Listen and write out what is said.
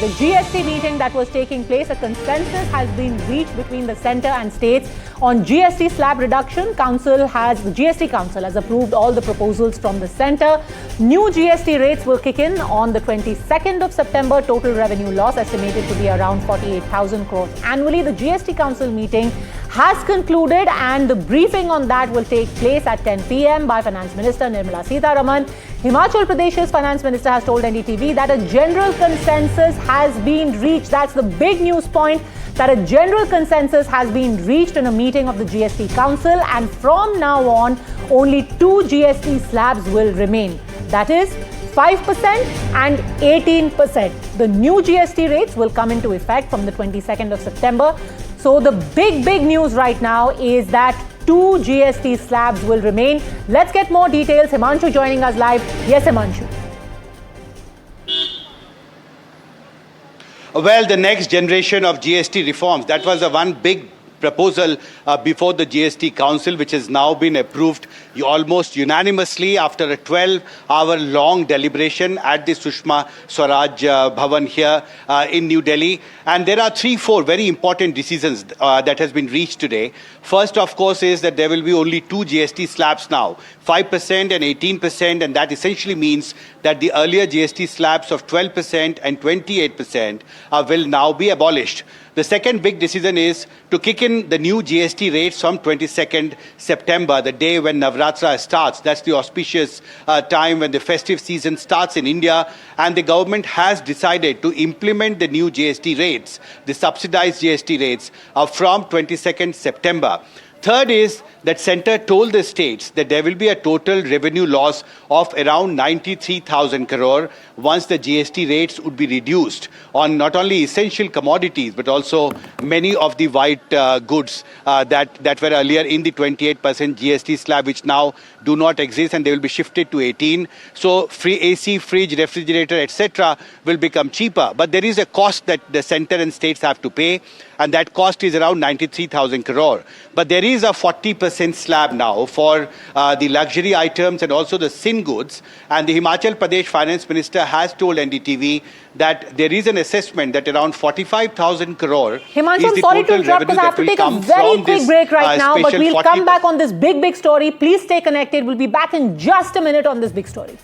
the GST meeting that was taking place, a consensus has been reached between the centre and states on GST slab reduction. The GST Council has approved all the proposals from the centre. New GST rates will kick in on the 22nd of September. Total revenue loss estimated to be around 48,000 crores annually. The GST Council meeting has concluded and the briefing on that will take place at 10 p.m. by Finance Minister Nirmala Sitharaman. Himachal Pradesh's Finance Minister has told NDTV that a general consensus has been reached. That's the big news point, that a general consensus has been reached in a meeting of the GST Council, and from now on, only two GST slabs will remain. That is 5% and 18%. The new GST rates will come into effect from the 22nd of September. So the big news right now is that two GST slabs will remain. Let's get more details. Himanshu joining us live. Yes, Himanshu. Well, the next generation of GST reforms, that was the one big proposal before the GST Council, which has now been approved almost unanimously after a 12-hour long deliberation at the Sushma Swaraj Bhavan here in New Delhi. And there are 3-4 very important decisions that has been reached today. First, of course, is that there will be only two GST slabs now, 5% and 18%, and that essentially means that the earlier GST slabs of 12% and 28% will now be abolished. The second big decision is to kick in the new GST rates from 22nd September, the day when Navratra starts. That's the auspicious time when the festive season starts in India. And the government has decided to implement the new GST rates, the subsidized GST rates, from 22nd September. Third is that centre told the states that there will be a total revenue loss of around 93,000 crore once the GST rates would be reduced on not only essential commodities but also many of the white goods that were earlier in the 28% GST slab, which now do not exist, and they will be shifted to 18. So free AC, fridge, refrigerator, etc. will become cheaper. But there is a cost that the centre and states have to pay, and that cost is around 93,000 crore. But there is a 40% slab now for the luxury items and also the sin goods. And the Himachal Pradesh Finance Minister has told NDTV that there is an assessment that around 45,000 crore Himanshu, is the sorry to total interrupt revenue because I have that to take will a come very from quick this break right now, but special we'll come 40%. back on this big story. Please stay connected. We'll be back in just a minute on this big story.